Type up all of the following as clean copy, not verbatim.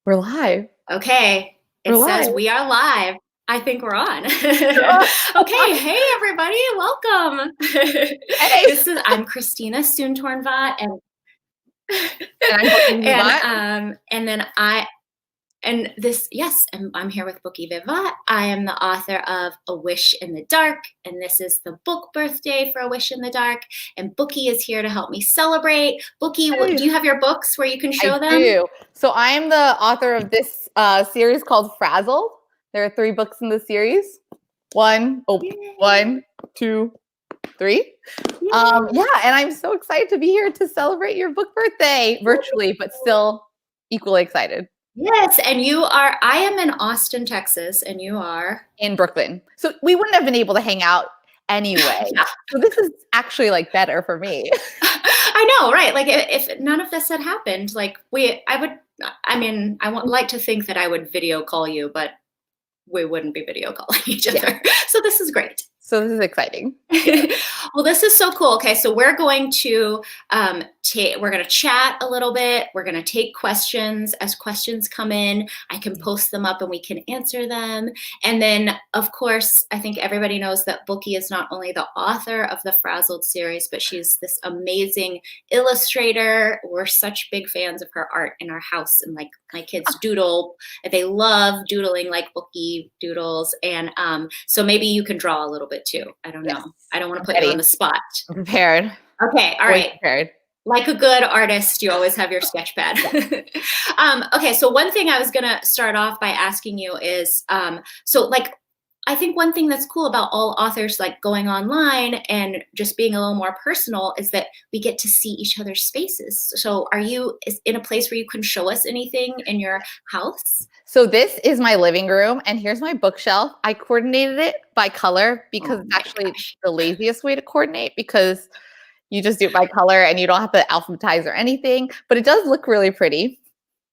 We're live. Okay, We're it says live. we are live. I think we're on. Oh, Okay, hey everybody, welcome. hey. I'm Christina Soontornvat and And I'm Booki and Vivat. and then I and this yes, I'm here with Booki Vivat. I am the author of A Wish in the Dark, and this is the book birthday for A Wish in the Dark. And Booki is here to help me celebrate. Booki, Hey. do you have your books where you can I show them? do. So I am the author of this series called FRAZZLED. There are 3 books in the series. Yay! One, two, three. Yay! Yeah, and I'm so excited to be here to celebrate your book birthday virtually, but still equally excited. Yes, and I am in Austin, Texas, and you are? In Brooklyn. So we wouldn't have been able to hang out anyway. Yeah. So this is actually like better for me. I know, right? Like if none of this had happened, like I would like to think that I would video call you, but we wouldn't be video calling each Yeah. other. So this is great. So this is exciting. Well, this is so cool. Okay, so we're going to we're going to chat a little bit. We're going to take questions as questions come in. I can post them up and we can answer them. And then, of course, I think everybody knows that Booki is not only the author of the Frazzled series, but she's this amazing illustrator. We're such big fans of her art in our house, and like my kids doodle. They love doodling like Booki doodles, and so maybe you can draw a little bit too. I don't Yes. know. I don't want to put you on Ready. the spot. I'm prepared. Okay, all Always right. prepared. Like a good artist, you always have your sketch pad. Okay, so one thing I was gonna start off by asking you is, so like, I think one thing that's cool about all authors like going online and just being a little more personal is that we get to see each other's spaces. So are you in a place where you can show us anything in your house? So this is my living room, and here's my bookshelf. I coordinated it by color because Oh it's my actually gosh. the laziest way to coordinate, because you just do it by color and you don't have to alphabetize or anything, but it does look really pretty.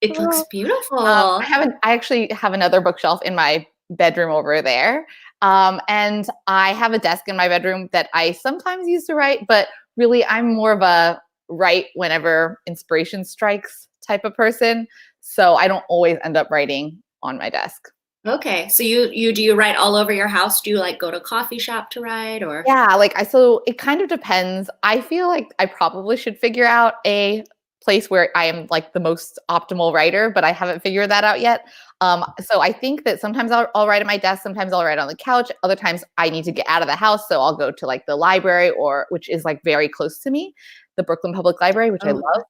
It looks Oh. beautiful. I actually have another bookshelf in my bedroom over there. And I have a desk in my bedroom that I sometimes use to write, but really I'm more of a write whenever inspiration strikes type of person. So I don't always end up writing on my desk. Okay, so you do you write all over your house? Do you like go to coffee shop to write or? Yeah, so it kind of depends. I feel like I probably should figure out a place where I am like the most optimal writer, but I haven't figured that out yet. So I think that sometimes I'll write at my desk, sometimes I'll write on the couch, other times I need to get out of the house, so I'll go to like the library, or which is like very close to me, the Brooklyn Public Library, which I Oh, love,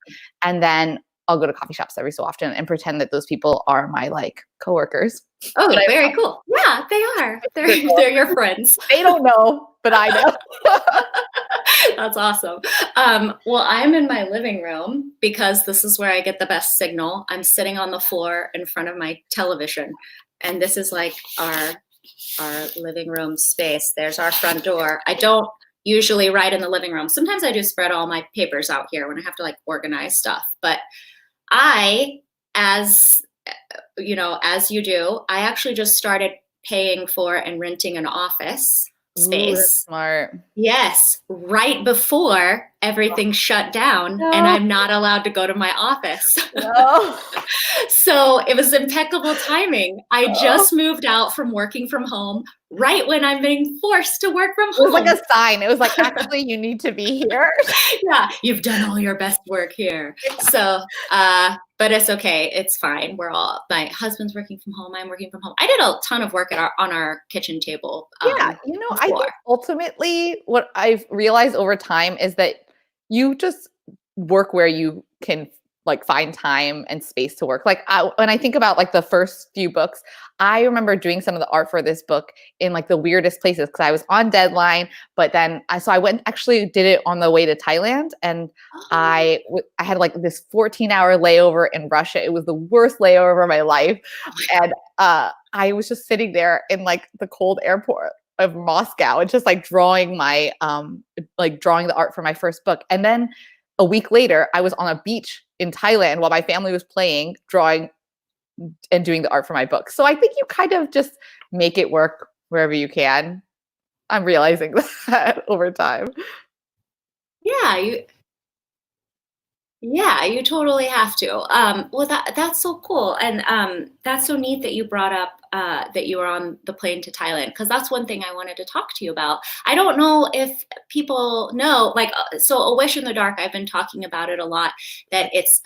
and then I'll go to coffee shops every so often and pretend that those people are my like coworkers. But oh, very cool. Yeah, they are. They're your friends. they don't know, but I know. That's awesome. Well, I'm in my living room because this is where I get the best signal. I'm sitting on the floor in front of my television, and this is like our living room space. There's our front door. I don't usually write in the living room. Sometimes I do spread all my papers out here when I have to like organize stuff. But I, as as you do, I actually just started paying for and renting an office Ooh, that's space. smart. Yes, right before everything shut down and No, I'm not allowed to go to my office. no. So it was impeccable timing. I Oh. just moved out from working from home right when I'm being forced to work from It was like home. a sign. It was like, actually, you need to be here. Yeah, you've done all your best work here. So, but it's okay. It's fine. My husband's working from home. I'm working from home. I did a ton of work on our kitchen table Yeah, I before. think ultimately what I've realized over time is that you just work where you can like find time and space to work. Like when I think about like the first few books, I remember doing some of the art for this book in like the weirdest places because I was on deadline. But then I went actually did it on the way to Thailand, and Oh, I had like this 14-hour layover in Russia. It was the worst layover of my life, and I was just sitting there in like the cold airport of Moscow and just like drawing drawing the art for my first book. And then a week later, I was on a beach in Thailand while my family was playing, drawing and doing the art for my book. So I think you kind of just make it work wherever you can. I'm realizing that over time. yeah. Yeah, you totally have to. Well, that's so cool, and that's so neat that you brought up that you were on the plane to Thailand, because that's one thing I wanted to talk to you about. I don't know if people know, like, so A Wish in the Dark. I've been talking about it a lot. That it's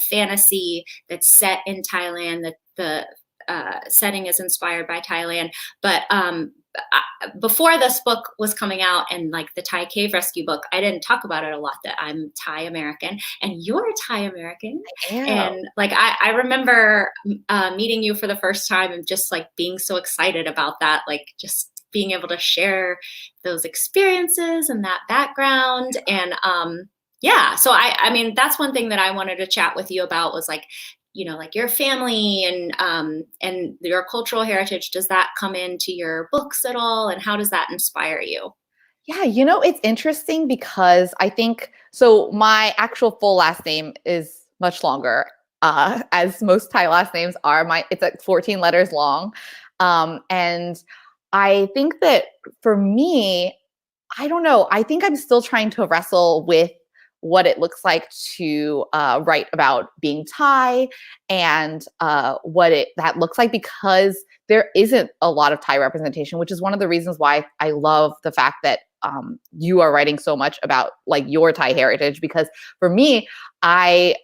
fantasy that's set in Thailand. That the setting is inspired by Thailand, but before this book was coming out and like the Thai cave rescue book, I didn't talk about it a lot that I'm Thai American and you're Thai American. Yeah. And like, I remember meeting you for the first time and just like being so excited about that, like just being able to share those experiences and that background. And yeah, so I mean, that's one thing that I wanted to chat with you about was like, like your family and your cultural heritage. Does that come into your books at all? And how does that inspire you? Yeah, it's interesting because I think so. My actual full last name is much longer, as most Thai last names are. It's like 14 letters long, and I think that for me, I don't know. I think I'm still trying to wrestle with what it looks like to write about being Thai and what that looks like, because there isn't a lot of Thai representation, which is one of the reasons why I love the fact that you are writing so much about like your Thai heritage. Because for me, I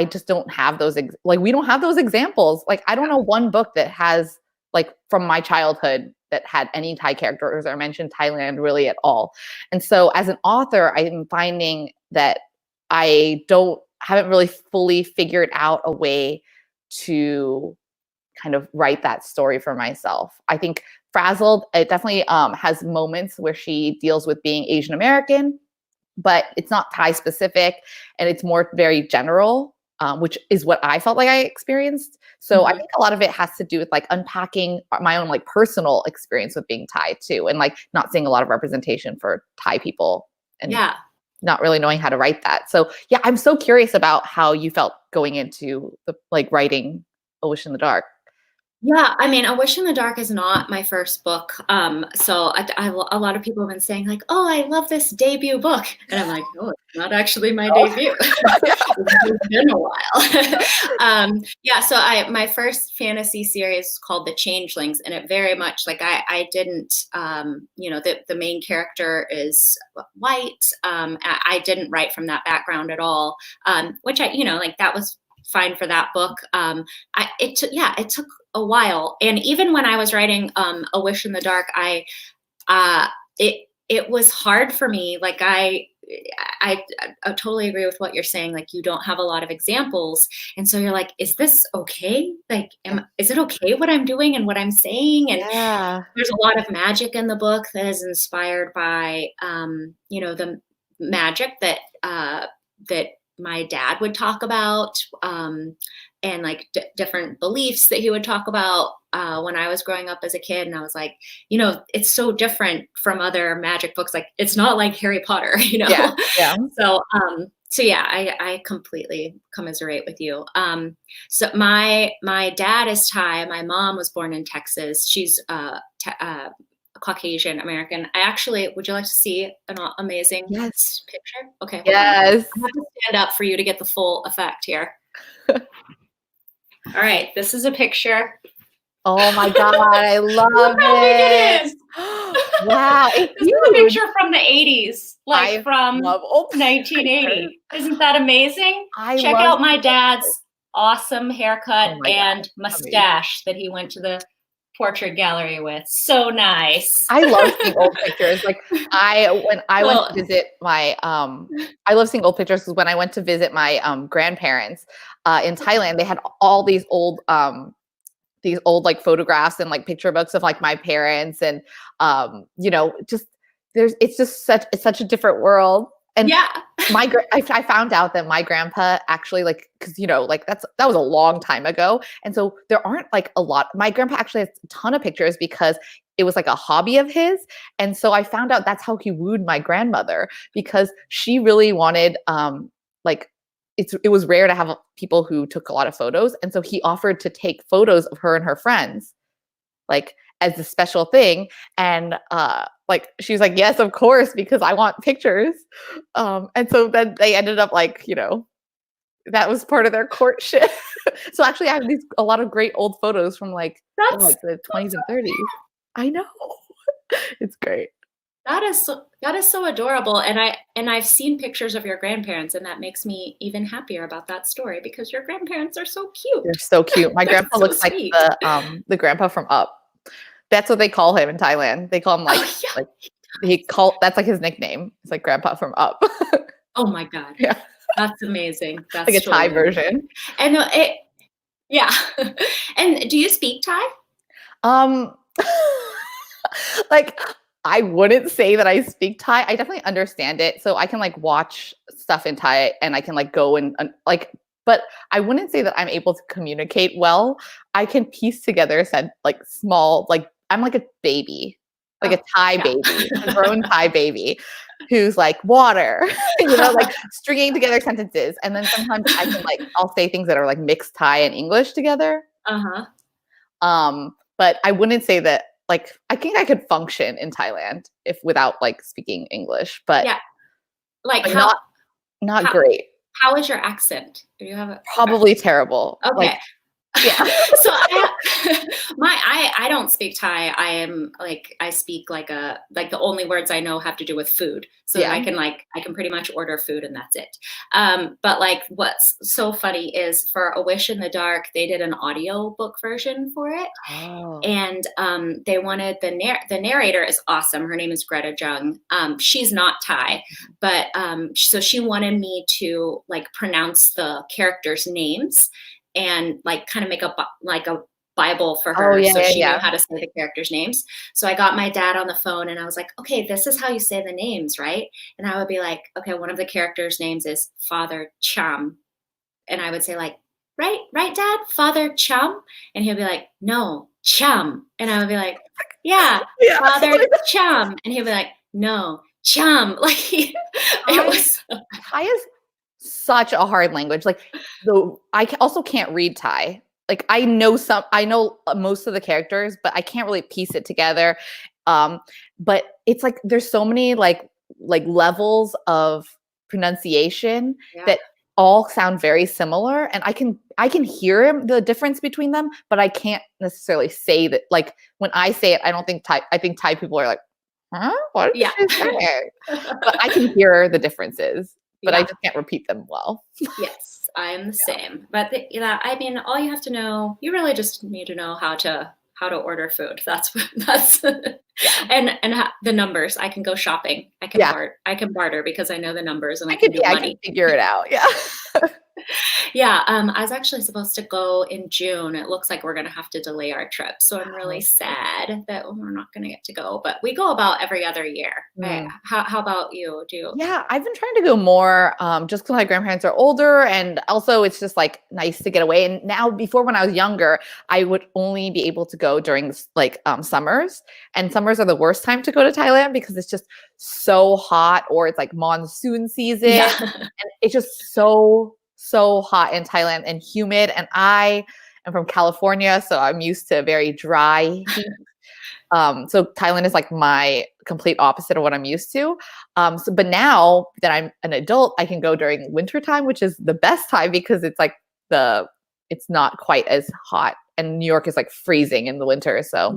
just don't have those we don't have those examples. Like I don't know one book that has like from my childhood that had any Thai characters or mentioned Thailand really at all. And so as an author, I'm finding that I haven't really fully figured out a way to kind of write that story for myself. I think Frazzled, it definitely has moments where she deals with being Asian American, but it's not Thai specific and it's more very general, which is what I felt like I experienced. So I think a lot of it has to do with like unpacking my own like personal experience with being Thai too, and like not seeing a lot of representation for Thai people and not really knowing how to write that. So yeah, I'm so curious about how you felt going into the like writing A Wish in the Dark. Yeah, I mean, A Wish in the Dark is not my first book. So a lot of people have been saying like, "Oh, I love this debut book," and I'm like, "No, it's not actually my debut. It's been a while." Yeah, so my first fantasy series is called The Changelings, and it very much like I didn't, the main character is white. I didn't write from that background at all, which like that was fine for that book. It took a while. And even when I was writing A Wish in the Dark, it was hard for me. Like I totally agree with what you're saying. Like you don't have a lot of examples. And so you're like, is this okay? Like, is it okay what I'm doing and what I'm saying? And there's a lot of magic in the book that is inspired by, the magic that my dad would talk about, and like different beliefs that he would talk about when I was growing up as a kid. And I was like, it's so different from other magic books. Like it's not like Harry Potter, Yeah. So yeah, I completely commiserate with you. So my dad is Thai. My mom was born in Texas. She's Caucasian American. Would you like to see an amazing picture? Okay. Yes. I have to stand up for you to get the full effect here. All right, this is a picture. Oh my God, I love Look how big it is. Wow, This is a picture from the 80s, like from love 1980. Isn't that amazing? Check out my dad's awesome haircut and mustache that he went to the portrait gallery with. So nice. I love seeing old pictures. Like when I went to visit my I love seeing old pictures because when I went to visit my grandparents in Thailand, they had all these old like photographs and like picture books of like my parents and it's such a different world. And I found out that my grandpa actually because that was a long time ago. And so there aren't like a lot. My grandpa actually has a ton of pictures because it was like a hobby of his. And so I found out that's how he wooed my grandmother, because she really wanted it was rare to have people who took a lot of photos. And so he offered to take photos of her and her friends, like as a special thing. And she was like, yes, of course, because I want pictures. And so then they ended up that was part of their courtship. So actually, I have a lot of great old photos from like the 20s and 30s. I know. It's great. That is so adorable, and I've seen pictures of your grandparents, and that makes me even happier about that story because your grandparents are so cute. They're so cute. My grandpa so looks sweet. like the grandpa from Up. That's what they call him in Thailand. They call him that's like his nickname. It's like Grandpa from Up. Oh my God. Yeah. That's amazing. That's like a Thai version. And yeah. And do you speak Thai? Like I wouldn't say that I speak Thai. I definitely understand it. So I can like watch stuff in Thai and I can like go and like, but I wouldn't say that I'm able to communicate well. I can piece together like small, like I'm like a baby, like a Thai baby, a grown Thai baby who's like water, like stringing together sentences. And then sometimes I can like, I'll say things that are like mixed Thai and English together. But I wouldn't say that, like, I think I could function in Thailand without like speaking English, but like not great. How is your accent? Do you have probably terrible? Okay. Like, yeah. So I don't speak Thai. I am like, I speak like the only words I know have to do with food. So I can pretty much order food and that's it. But like what's so funny is for A Wish in the Dark, they did an audio book version for it. Oh. And they wanted the narrator is awesome. Her name is Greta Jung. She's not Thai, but so she wanted me to like pronounce the characters' names and like kind of make a Bible for her so she knew how to say the characters' names. So I got my dad on the phone and I was like, okay, this is how you say the names, right? And I would be like, okay, one of the characters' names is Father Cham. And I would say like, right, Dad, Father Cham? And he'll be like, no, Cham. And I would be like, yeah. Father Cham. And he'll be like, no, Cham. Like it was. Thai is such a hard language. Like I also can't read Thai. Like I know most of the characters, but I can't really piece it together. But it's like there's so many like levels of pronunciation that all sound very similar, and I can hear the difference between them, but I can't necessarily say that. Like when I say it, I don't think Thai. I think Thai people are like, huh? What is she saying? But I can hear the differences. But I just can't repeat them well. Yes, I am the same. But I mean, all you have to know, you really just need to know how to order food. That's and the numbers. I can go shopping. I can barter because I know the numbers and I can do money. I can figure it out. Yeah. I was actually supposed to go in June. It looks like we're going to have to delay our trip. So I'm really sad that we're not going to get to go, but we go about every other year. How about you? Yeah, I've been trying to go more just because my grandparents are older, and also it's just like nice to get away. And now, before when I was younger, I would only be able to go during like summers, and summers are the worst time to go to Thailand because it's just so hot, or it's like monsoon season, and it's just so hot in Thailand and humid. And I am from California, so I'm used to very dry heat. So Thailand is like my complete opposite of what I'm used to. But now that I'm an adult, I can go during winter time, which is the best time because it's like it's not quite as hot, and New York is like freezing in the winter. So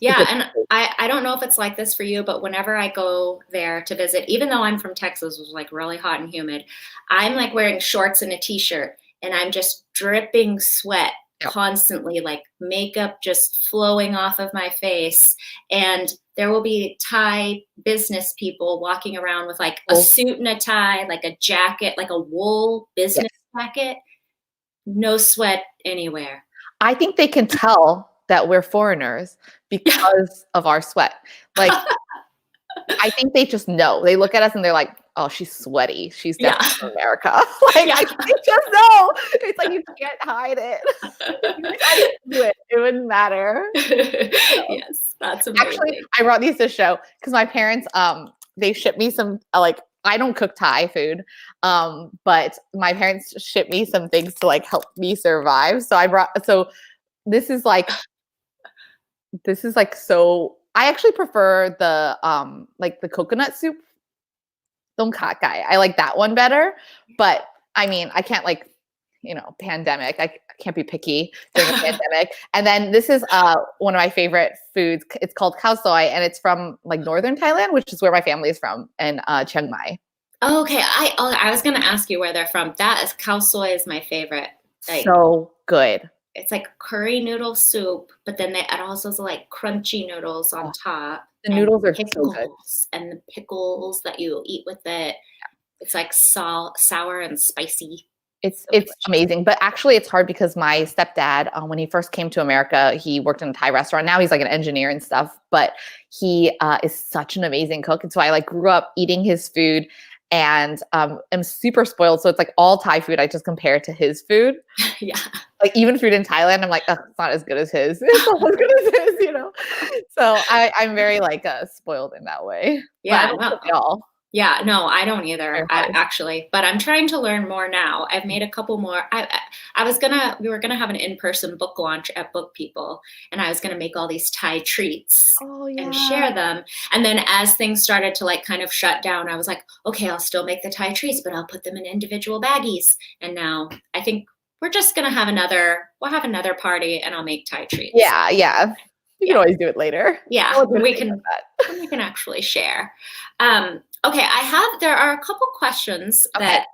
and I don't know if it's like this for you, but whenever I go there to visit, even though I'm from Texas, which is like really hot and humid, I'm like wearing shorts and a t-shirt and I'm just dripping sweat constantly, like makeup just flowing off of my face. And there will be Thai business people walking around with like a suit and a tie, like a jacket, like a wool business jacket, no sweat anywhere. I think they can tell that we're foreigners because of our sweat. Like, I think they just know. They look at us and they're like, oh, she's sweaty. She's definitely from America. Like, I just know. It's like you can't hide it. I do it. It wouldn't matter. Yes, that's amazing. Actually, I brought these to show because my parents, they shipped me some, like, I don't cook Thai food, but my parents shipped me some things to like help me survive. So this is like, so I actually prefer the like the coconut soup. Dong ka gai. I like that one better, but I mean, I can't like, pandemic. I can't be picky during a pandemic. And then this is one of my favorite foods. It's called khao soi, and it's from like northern Thailand, which is where my family is from, in Chiang Mai. Oh, okay. I was gonna ask you where they're from. That is khao soi is my favorite. Like, So good. it's like curry noodle soup, but then it also has like crunchy noodles on top. The noodles are so good. And the pickles that you eat with it. It's like sour and spicy. It's amazing. But actually it's hard because my stepdad, when he first came to America, he worked in a Thai restaurant. Now he's like an engineer and stuff, but he is such an amazing cook. And so I like grew up eating his food, and I'm super spoiled. So it's like all Thai food, I just compare to his food. Yeah. Like even food in Thailand, I'm like, oh, it's not as good as his. It's not as good as his, So I'm very like spoiled in that way. Yeah. But I don't cook at all. Yeah, no, I don't either, actually, but I'm trying to learn more now. I've made a couple more. We were gonna have an in-person book launch at Book People, and I was gonna make all these Thai treats and share them. And then as things started to like kind of shut down, I was like, okay, I'll still make the Thai treats, but I'll put them in individual baggies. And now I think we're just gonna have we'll have another party, and I'll make Thai treats. Yeah, yeah. You can always do it later. Yeah, we can actually share. Okay, there are a couple questions that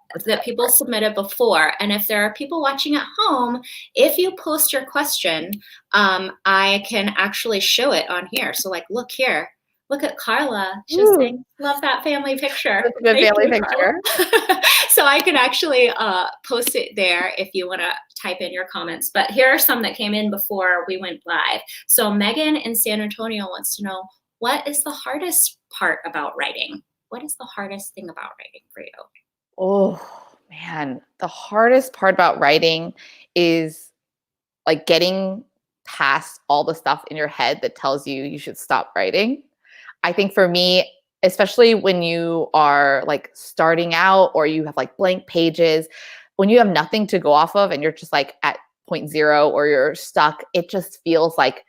people submitted before. And if there are people watching at home, if you post your question, I can actually show it on here. So like, look here, look at Carla. She's saying, love that family picture. That's a good family picture. So I can actually post it there if you want to type in your comments. But here are some that came in before we went live. So Megan in San Antonio wants to know, what is the hardest part about writing? What is the hardest thing about writing for you? Oh, man. The hardest part about writing is like getting past all the stuff in your head that tells you should stop writing. I think for me, especially when you are like starting out or you have like blank pages, when you have nothing to go off of and you're just like at point zero or you're stuck, it just feels like,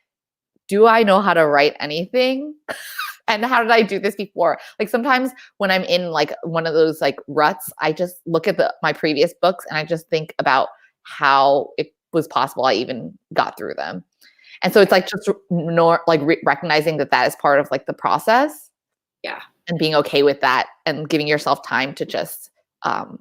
do I know how to write anything? And how did I do this before? Like sometimes when I'm in like one of those like ruts, I just look at my previous books and I just think about how it was possible I even got through them. And so it's like just recognizing that is part of like the process. Yeah. And being okay with that and giving yourself time to just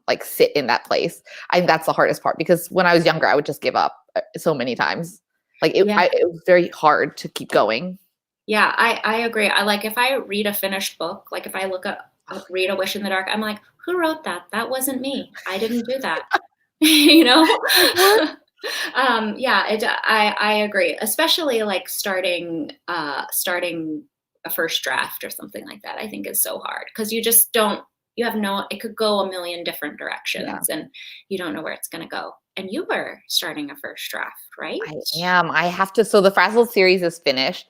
like sit in that place. I think that's the hardest part, because when I was younger, I would just give up so many times. Like it was very hard to keep going. Yeah, I agree. I like if I read a finished book, like if I read A Wish in the Dark, I'm like, who wrote that? That wasn't me. I didn't do that. I agree. Especially like starting a first draft or something like that, I think is so hard, because you just it could go a million different directions and you don't know where it's going to go. And you were starting a first draft, right? I am. I have to. So the FRAZZLED series is finished.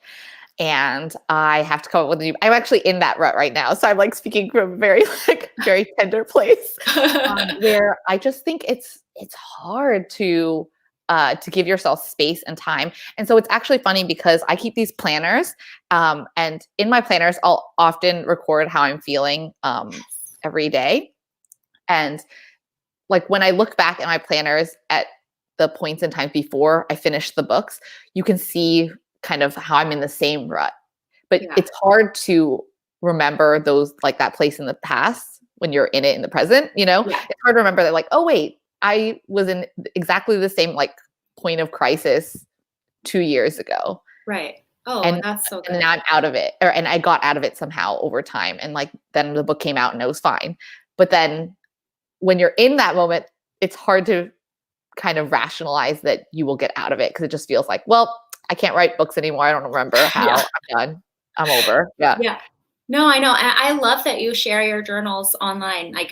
And I have to come up with I'm actually in that rut right now. So I'm like speaking from a very tender place where I just think it's hard to give yourself space and time. And so it's actually funny because I keep these planners, and in my planners, I'll often record how I'm feeling every day. And like when I look back at my planners at the points in time before I finish the books, you can see kind of how I'm in the same rut. But it's hard to remember those, like that place in the past when you're in it in the present, It's hard to remember that, like, oh wait, I was in exactly the same like point of crisis 2 years ago. Right. Oh, and that's so good. And now I'm out of it, and I got out of it somehow over time. And like then the book came out and it was fine. But then when you're in that moment, it's hard to kind of rationalize that you will get out of it, because it just feels like, well, I can't write books anymore. I don't remember how. I'm done. I'm over. Yeah. Yeah. No, I know. I love that you share your journals online. Like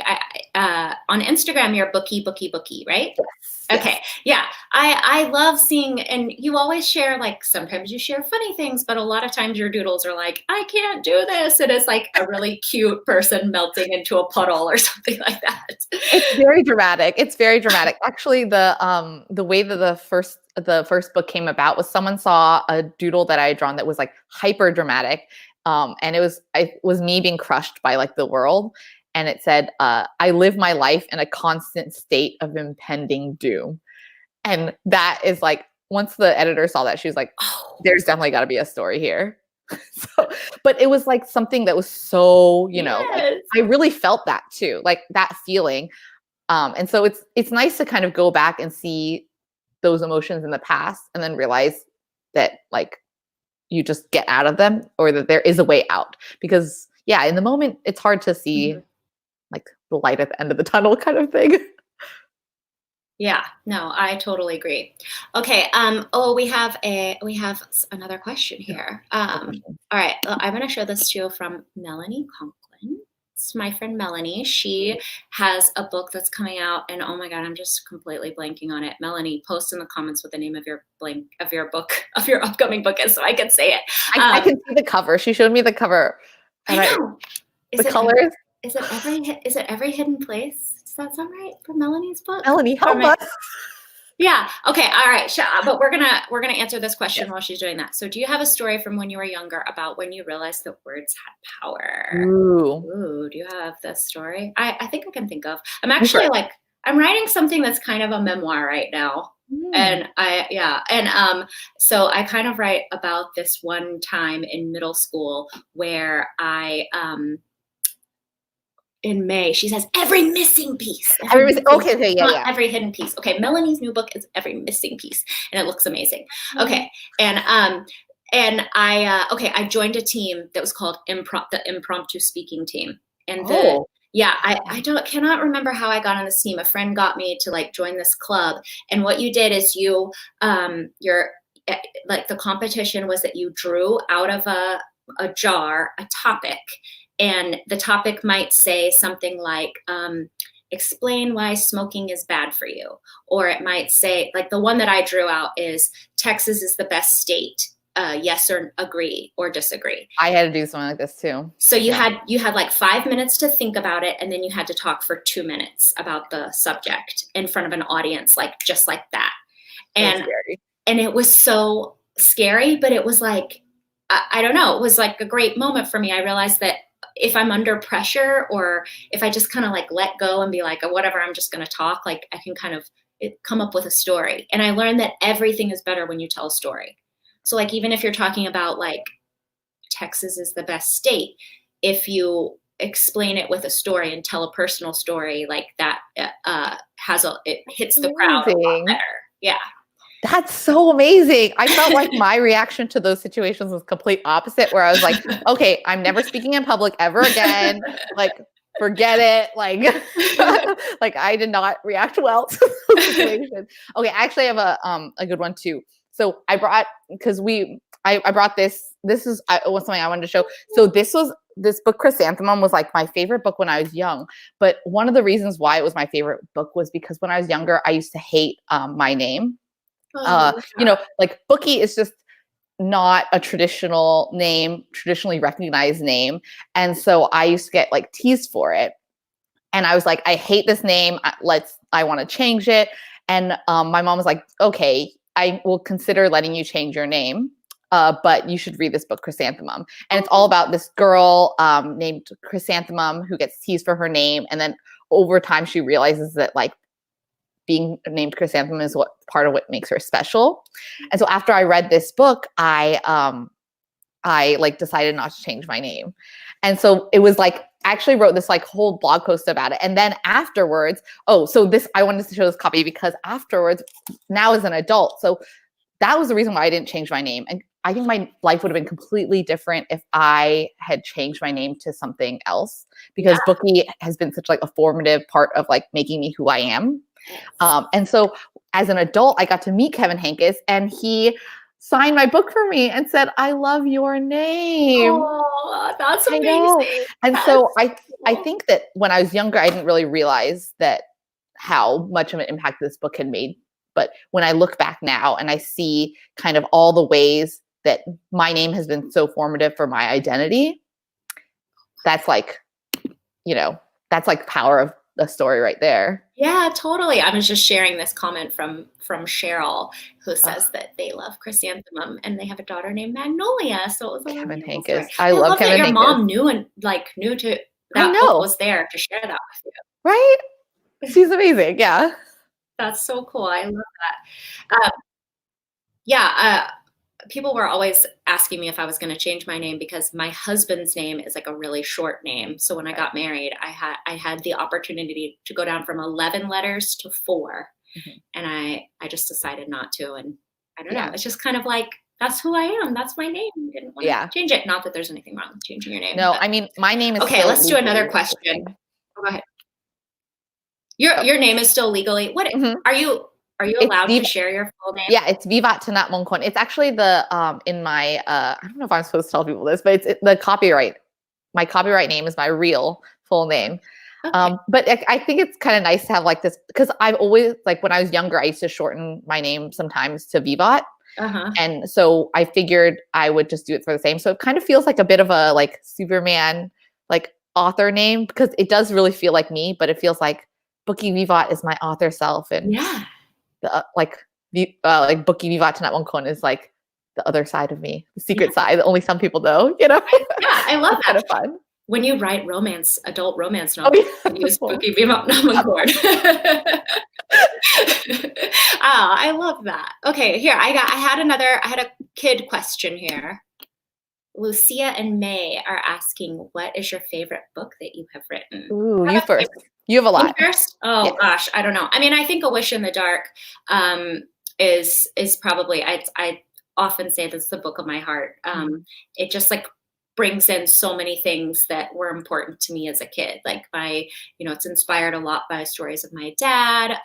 on Instagram, you're Booki, right? Yes. Okay. Yeah. I love seeing, and you always share, like sometimes you share funny things, but a lot of times your doodles are like, I can't do this. And it's like a really cute person melting into a puddle or something like that. It's very dramatic. Actually, the way that the first book came about was someone saw a doodle that I had drawn that was like hyper dramatic. And it was me being crushed by like the world. and it said, I live my life in a constant state of impending doom. And that is like, once the editor saw that, she was like, oh, there's definitely got to be a story here. So, but it was like something that was so, you know, like, I really felt that too, like that feeling. And so it's nice to kind of go back and see those emotions in the past and then realize that like you just get out of them, or that there is a way out. Because yeah, in the moment, it's hard to see like the light at the end of the tunnel kind of thing. Yeah, no, I totally agree. Okay. We have another question here. All right. Well, I'm going to show this to you from Melanie Conklin. It's my friend Melanie. She has a book that's coming out, and oh my God, I'm just completely blanking on it. Melanie, post in the comments what the name of your upcoming book is, so I can say it. I can see the cover. She showed me the cover. I know. The colors. Is it Every Hidden Place? Does that sound right for Melanie's book? Melanie, help us. Yeah. Okay. All right. But we're gonna answer this question while she's doing that. So, do you have a story from when you were younger about when you realized that words had power? Ooh. Do you have this story? I think I can think of. I'm actually I'm writing something that's kind of a memoir right now. And so I kind of write about this one time in middle school where in May, she says every missing piece. Every hidden piece. Okay, Melanie's new book is Every Missing Piece, and it looks amazing. Okay, and I joined a team that was called the Impromptu Speaking Team, and I cannot remember how I got on this team. A friend got me to like join this club, and what you did is the competition was that you drew out of a jar a topic. And the topic might say something like, explain why smoking is bad for you. Or it might say, like the one that I drew out is, Texas is the best state. Yes or agree or disagree. I had to do something like this too. So you had like 5 minutes to think about it, and then you had to talk for 2 minutes about the subject in front of an audience, like just like that. And it was so scary, but it was like, I don't know, it was like a great moment for me. I realized that if I'm under pressure, or if I just kind of like let go and be like, whatever, I'm just going to talk, like I can kind of come up with a story. And I learned that everything is better when you tell a story. So like, even if you're talking about like Texas is the best state, if you explain it with a story and tell a personal story, like that it hits the crowd a lot better. Yeah. That's so amazing. I felt like my reaction to those situations was complete opposite, where I was like, okay, I'm never speaking in public ever again. Like, forget it. Like, like I did not react well to those situations. Okay, I actually have a good one too. So I brought this. This was something I wanted to show. So this book, Chrysanthemum, was like my favorite book when I was young. But one of the reasons why it was my favorite book was because when I was younger, I used to hate my name. Like Booki is just not a traditionally recognized name. And so I used to get like teased for it. And I was like, I hate this name. I want to change it. And my mom was like, okay, I will consider letting you change your name. But you should read this book, Chrysanthemum. And it's all about this girl named Chrysanthemum who gets teased for her name. And then over time, she realizes that like being named Chrysanthemum is part of what makes her special. And so after I read this book, I like decided not to change my name. And so it was like, I actually wrote this like whole blog post about it. And then afterwards, I wanted to show this copy because afterwards, now as an adult, so that was the reason why I didn't change my name. And I think my life would have been completely different if I had changed my name to something else, because Booki has been such like a formative part of like making me who I am. And so as an adult, I got to meet Kevin Hankis, and he signed my book for me and said, I love your name. Oh, that's amazing. And so I think that when I was younger, I didn't really realize that how much of an impact this book had made. But when I look back now and I see kind of all the ways that my name has been so formative for my identity, that's like, that's like power of the story right there. Yeah, totally. I was just sharing this comment from Cheryl, who says that they love Chrysanthemum and they have a daughter named Magnolia. So it was Kevin Hankis. I love Kevin that your Hankis. mom knew to I that book know, was there to share that with right? you. She's amazing. Yeah. That's so cool. I love that. Yeah, people were always asking me if I was going to change my name because my husband's name is like a really short name. So when I got married, I had the opportunity to go down from 11 letters to 4, and I just decided not to. And I don't know. It's just kind of like, that's who I am. That's my name. I didn't want to change it. Not that there's anything wrong with changing your name. No, but. I mean, my name is Okay, still let's do another legally question. the Go ahead. Your name is still legally. What are you allowed to share your full name? Yeah, it's Vivat Turnip Monkon. It's actually the in my I don't know if I'm supposed to tell people this, but it's the copyright. My copyright name is my real full name. Okay. But I think it's kind of nice to have like this, because I've always, like when I was younger, I used to shorten my name sometimes to Vivat. And so I figured I would just do it for the same. So it kind of feels like a bit of a like Superman like author name, because it does really feel like me, but it feels like Booki Vivat is my author self, and the like Booki Vivat Turnip Monkon is like the other side of me, the secret side that only some people know, you know? Yeah, I love that. Kind of fun. When you write adult romance novels, you use Booki Vivat Monkon. I love that. Okay, here I had a kid question here. Lucia and May are asking, what is your favorite book that you have written? Ooh, you first. You have a lot. You first? Oh gosh, I don't know. I mean, I think A Wish in the Dark is probably, I often say that's the book of my heart. It just like brings in so many things that were important to me as a kid. Like it's inspired a lot by stories of my dad,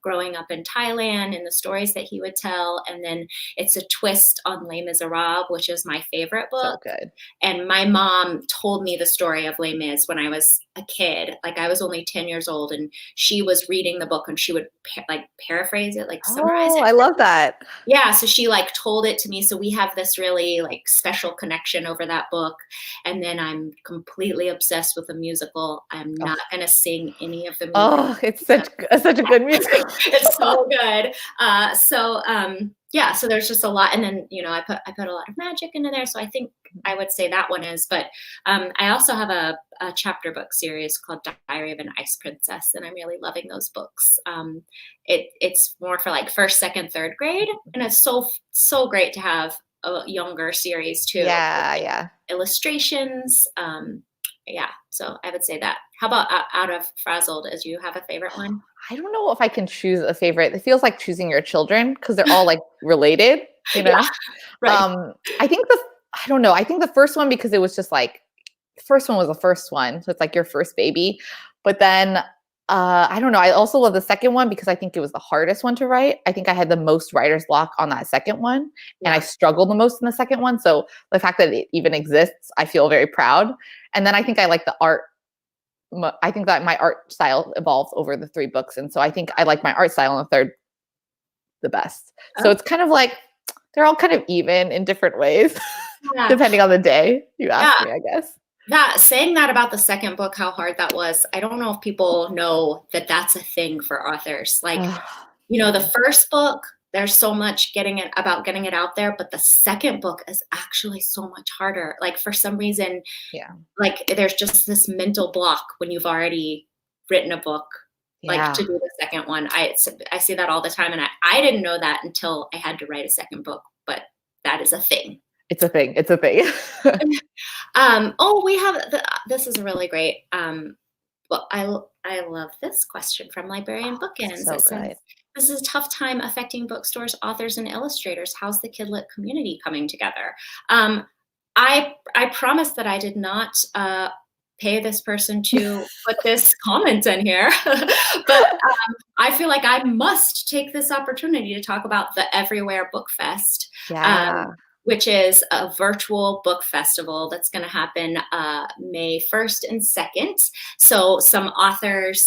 growing up in Thailand and the stories that he would tell. And then it's a twist on Les Miserables, which is my favorite book. So good. And my mom told me the story of Les Mis when I was a kid. Like I was only 10 years old, and she was reading the book, and she would paraphrase it, like summarize it. I love that. Yeah, so she like told it to me. So we have this really like special connection over that book. And then I'm completely obsessed with the musical. I'm not going to sing any of the music. Oh, it's such a good musical. It's so good. So there's just a lot. And then, I put a lot of magic into there. So I think I would say that one is, but I also have a chapter book series called Diary of an Ice Princess, and I'm really loving those books. It's more for like first, second, third grade, and it's so great to have a younger series too. Yeah. Illustrations. So I would say that. How about out of Frazzled? Do you have a favorite one? I don't know if I can choose a favorite. It feels like choosing your children, because they're all like related, you know? Yeah, right. I don't know. I think the first one, because it was just like, the first one was the first one. So it's like your first baby. But then, I don't know. I also love the second one because I think it was the hardest one to write. I think I had the most writer's block on that second one, and I struggled the most in the second one. So the fact that it even exists, I feel very proud. And then I think I like the art. I think that my art style evolved over the 3 books. And so I think I like my art style in the third the best. So it's kind of like, they're all kind of even in different ways, depending on the day you ask me, I guess. Saying that about the second book, how hard that was, I don't know if people know that that's a thing for authors. Like, the first book, there's so much getting it out there, but the second book is actually so much harder. Like for some reason, like there's just this mental block when you've already written a book, like to do the second one. I see that all the time, and I didn't know that until I had to write a second book, but that is a thing. It's a thing. It's a thing. We have this is really great. I love this question from Librarian Bookends. So good. This is a tough time affecting bookstores, authors, and illustrators. How's the Kidlit community coming together? I promise that I did not pay this person to put this comment in here, but I feel like I must take this opportunity to talk about the Everywhere Book Fest. Which is a virtual book festival that's going to happen May 1st and 2nd. So some authors,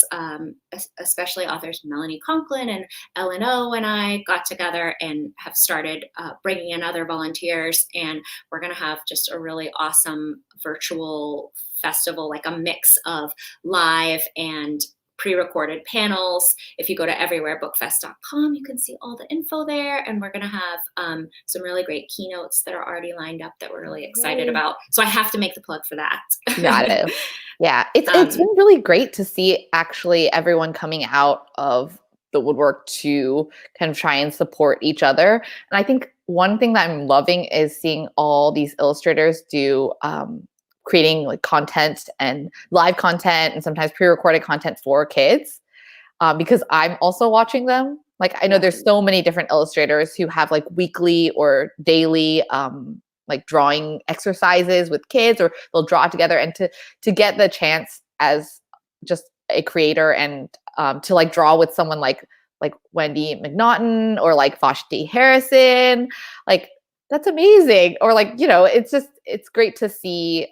especially authors Melanie Conklin and L&O and I got together and have started bringing in other volunteers. And we're going to have just a really awesome virtual festival, like a mix of live and pre-recorded panels. If you go to everywherebookfest.com, you can see all the info there. And we're going to have some really great keynotes that are already lined up that we're really excited about. So I have to make the plug for that. Got it. Yeah, it's been really great to see actually everyone coming out of the woodwork to kind of try and support each other. And I think one thing that I'm loving is seeing all these illustrators do creating like content and live content and sometimes pre-recorded content for kids, because I'm also watching them. Like I know there's so many different illustrators who have like weekly or daily like drawing exercises with kids, or they'll draw together, and to get the chance as just a creator and to like draw with someone like Wendy McNaughton or like Vashti Harrison, like that's amazing. Or like, you know, it's great to see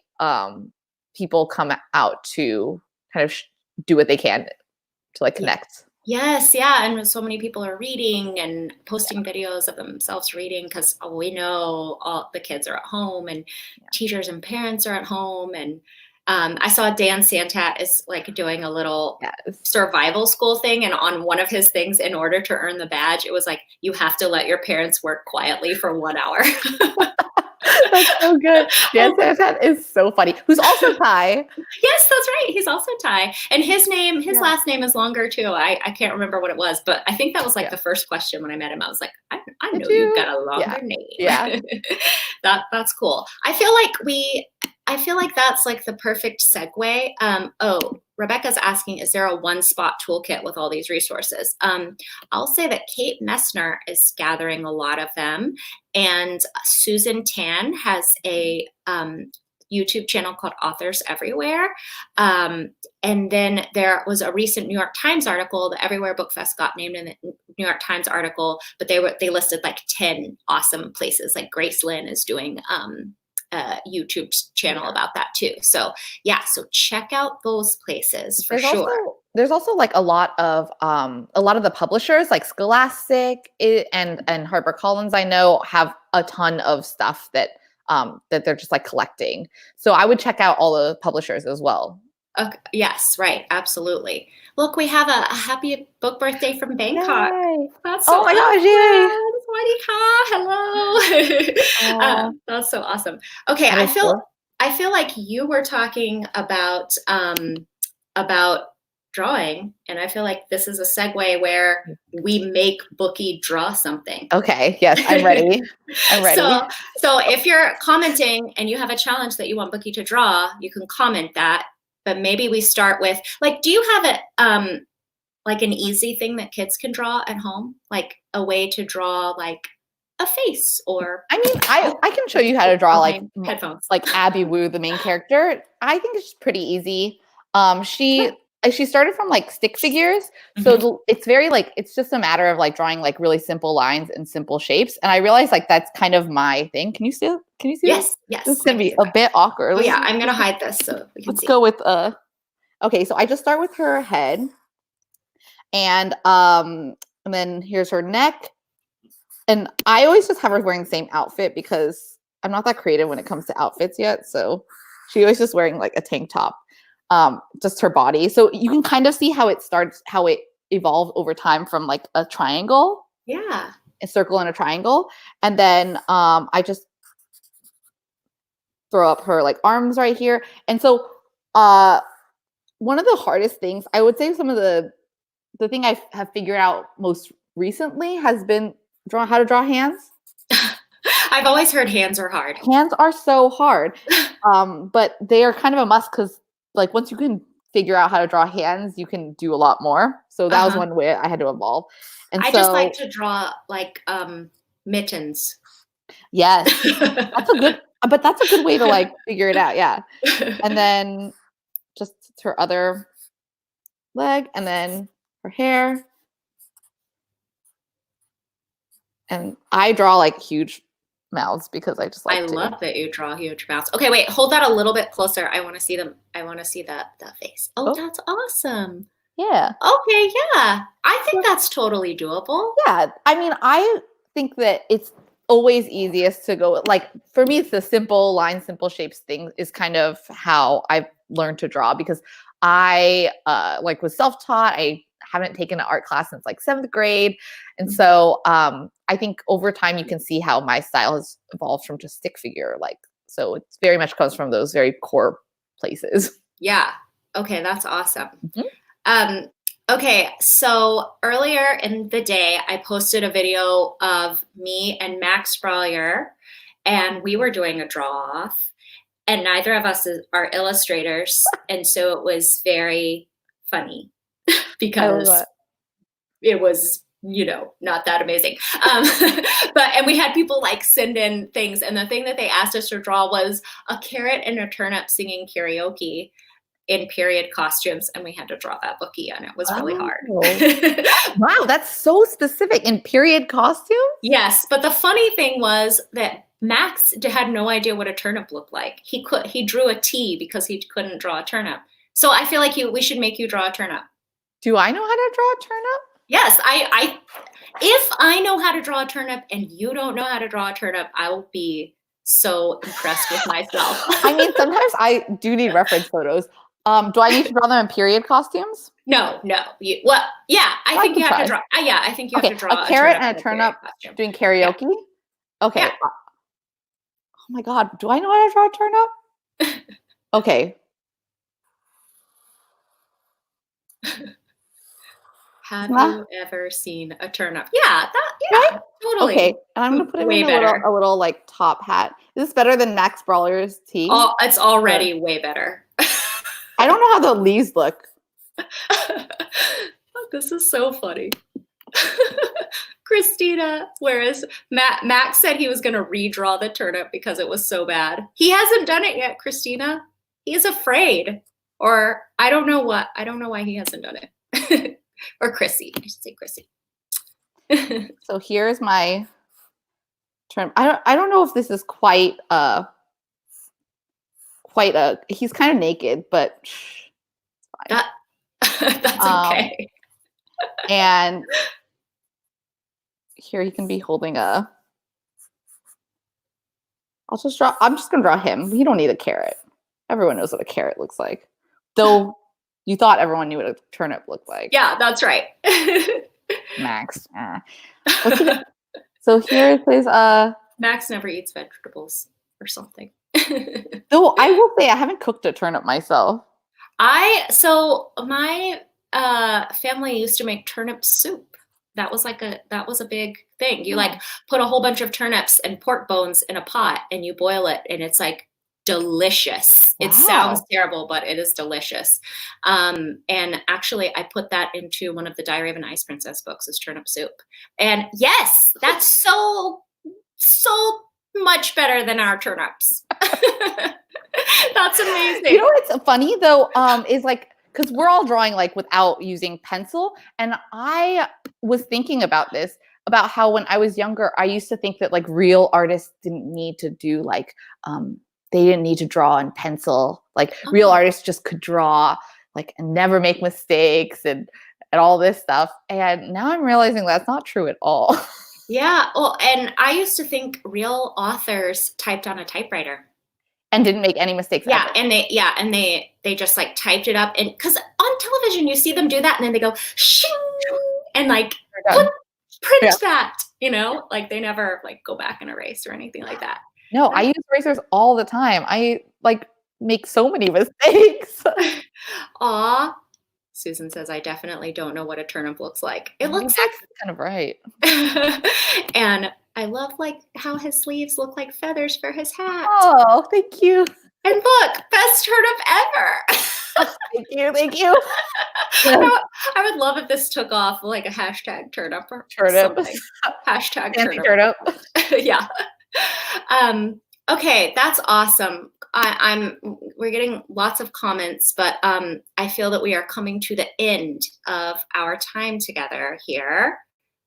people come out to kind of do what they can to like connect. Yes, yeah, and so many people are reading and posting videos of themselves reading, because we know all the kids are at home, and teachers and parents are at home. And I saw Dan Santat is like doing a little survival school thing, and on one of his things, in order to earn the badge, it was like, you have to let your parents work quietly for 1 hour. That's so good. Dan Santat is so funny. Who's also Thai. Yes, that's right. He's also Thai. And his last name is longer too. I can't remember what it was, but I think that was like the first question when I met him. I was like, I know you've got a longer name. Yeah. That's cool. I feel like that's like the perfect segue. Rebecca's asking, is there a one spot toolkit with all these resources? I'll say that Kate Messner is gathering a lot of them, and Susan Tan has a YouTube channel called Authors Everywhere. And then there was a recent New York Times article. The Everywhere Book Fest got named in the New York Times article, but they listed like 10 awesome places. Like Grace Lynn is doing a YouTube channel about that too. So yeah, so check out those places for sure. There's also like a lot of the publishers like Scholastic and HarperCollins, I know, have a ton of stuff that they're just like collecting. So I would check out all the publishers as well. Okay, yes, right, absolutely. Look, we have a happy book birthday from Bangkok. Yay. That's so my gosh, yay. Hello. That's so awesome. Okay, I feel like you were talking about drawing, and I feel like this is a segue where we make Booki draw something. Okay, yes, I'm ready. I'm ready. So if you're commenting and you have a challenge that you want Booki to draw, you can comment that. But maybe we start with, like, do you have like an easy thing that kids can draw at home? Like a way to draw like a face, or I mean, I can show you how to draw like headphones, like Abby Wu, the main character. I think it's pretty easy. She started from like stick figures. So it's very like, it's just a matter of like drawing like really simple lines and simple shapes. And I realized like that's kind of my thing. Can you see Yes, this? Yes. This is going to be a bit awkward. Oh, yeah, I'm going to hide this so we can see. Let's go with, okay, so I just start with her head. And then here's her neck. And I always just have her wearing the same outfit because I'm not that creative when it comes to outfits yet. So she always just wearing like a tank top. Just her body. So you can kind of see how it evolved over time from like a triangle. Yeah. A circle and a triangle. And then I just throw up her like arms right here. And so one of the hardest things, I would say some of the thing I have figured out most recently has been how to draw hands. I've always heard hands are hard. Hands are so hard. But they are kind of a must, because like once you can figure out how to draw hands, you can do a lot more. So that was one way I had to evolve. And I just like to draw like mittens. Yes. That's a good way to like figure it out. Yeah. And then just her other leg, and then her hair. And I draw like huge mouths because I just like I love that you draw huge mouths. Okay, wait, hold that a little bit closer. I want to see them. I want to see the face. Oh, that's awesome. Yeah. Okay, yeah. I think that's totally doable. Yeah. I mean, I think that it's always easiest to go, like, for me, it's the simple lines, simple shapes thing is kind of how I've learned to draw, because I like was self-taught. I haven't taken an art class since like 7th grade. And so I think over time you can see how my style has evolved from just stick figure. Like, so it very much comes from those very core places. Yeah. Okay, that's awesome. Okay, so earlier in the day, I posted a video of me and Max Braulier, and we were doing a draw-off, and neither of us are illustrators, and so it was very funny because it was, you know, not that amazing. And we had people like send in things, and the thing that they asked us to draw was a carrot and a turnip singing karaoke in period costumes, and we had to draw that Booki, and it was really hard. Wow, that's so specific. In period costumes? Yes, but the funny thing was that Max had no idea what a turnip looked like. He drew a T because he couldn't draw a turnip. So I feel like we should make you draw a turnip. Do I know how to draw a turnip? Yes, if I know how to draw a turnip and you don't know how to draw a turnip, I will be so impressed with myself. I mean, sometimes I do need reference photos. Do I need to draw them in period costumes? No. I think you have to draw. I think you have to draw a carrot and a turnip doing karaoke. Yeah. Okay. Yeah. Oh my God, do I know how to draw a turnip? Okay. Have you ever seen a turnip? Yeah, right? Totally. Okay, and I'm gonna put him in a little like top hat. Is this better than Max Brauler's tee? Oh, it's already way better. I don't know how the leaves look. This is so funny. Christina, whereas Max said he was going to redraw the turnip because it was so bad. He hasn't done it yet, Christina. He's afraid. Or I don't know why he hasn't done it. Or Chrissy. I should say Chrissy. So here's my turnip. I don't know if this is quite he's kind of naked, but it's fine. That's okay. And here he can be holding I'm just gonna draw him. You don't need a carrot. Everyone knows what a carrot looks like. Though you thought everyone knew what a turnip looked like. Yeah, that's right. Max. So here it says Max never eats vegetables or something. Though I will say I haven't cooked a turnip myself. So my family used to make turnip soup. That was a big thing. You like put a whole bunch of turnips and pork bones in a pot and you boil it, and it's like delicious. Wow. It sounds terrible, but it is delicious. And actually I put that into one of the Diary of an Ice Princess books, is turnip soup. And yes, that's so much better than our turnips. That's amazing. You know what's funny though, is like, because we're all drawing like without using pencil. And I was thinking about this, about how when I was younger, I used to think that like real artists didn't need to do like, they didn't need to draw in pencil. Like real artists just could draw like and never make mistakes and all this stuff. And now I'm realizing that's not true at all. Yeah. Well, and I used to think real authors typed on a typewriter. And didn't make any mistakes. Yeah, ever. and they just like typed it up, and because on television you see them do that, and then they go shing and like print that, you know, like they never like go back and erase or anything like that. No, I use erasers all the time. I like make so many mistakes. Aw, Susan says I definitely don't know what a turnip looks like. It looks like kind of right. And I love like how his sleeves look like feathers for his hat. Oh, thank you. And look, best turnip ever. Thank you. I would love if this took off like a hashtag turnip or something. Hashtag turnip. Yeah. Okay, that's awesome. We're getting lots of comments, but I feel that we are coming to the end of our time together here,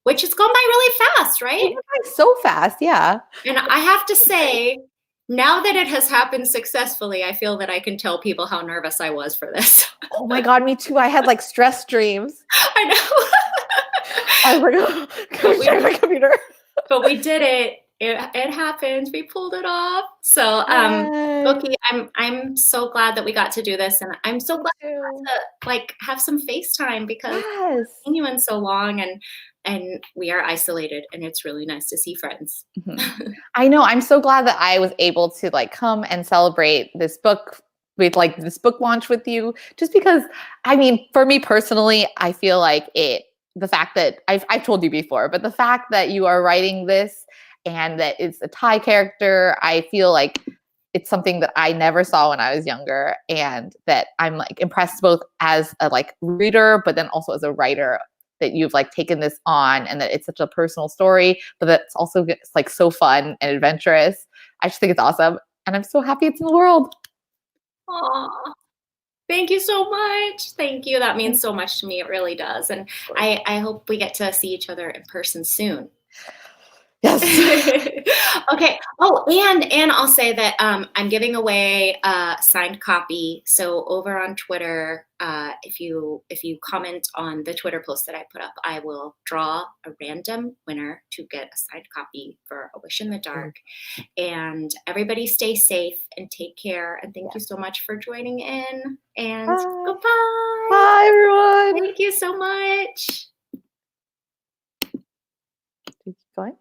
which has gone by really fast, right? So fast, yeah. And I have to say, now that it has happened successfully, I feel that I can tell people how nervous I was for this. Oh my God, me too. I had like stress dreams. I know. I was like, oh, go check my computer. But we did it. it happens. We pulled it off. So, Yay. Booki, I'm so glad that we got to do this, and I'm so glad we Too. got to like have some FaceTime because Yes. we've seen you in so long, and we are isolated, and it's really nice to see friends. Mhm. I know. I'm so glad that I was able to like come and celebrate this book with like this book launch with you. Just because, I mean, for me personally, I feel like the fact that I've told you before, but the fact that you are writing this and that it's a Thai character, I feel like it's something that I never saw when I was younger, and that I'm like impressed both as a like reader, but then also as a writer, that you've like taken this on, and that it's such a personal story, but that's also like so fun and adventurous. I just think it's awesome. And I'm so happy it's in the world. Aw, thank you so much. Thank you. That means so much to me. It really does. And I hope we get to see each other in person soon. Yes. Okay. Oh, and I'll say that I'm giving away a signed copy. So over on Twitter, if you comment on the Twitter post that I put up, I will draw a random winner to get a signed copy for A Wish in the Dark. And everybody stay safe and take care. And thank you so much for joining in. And Bye. goodbye. Bye, everyone. Thank you so much.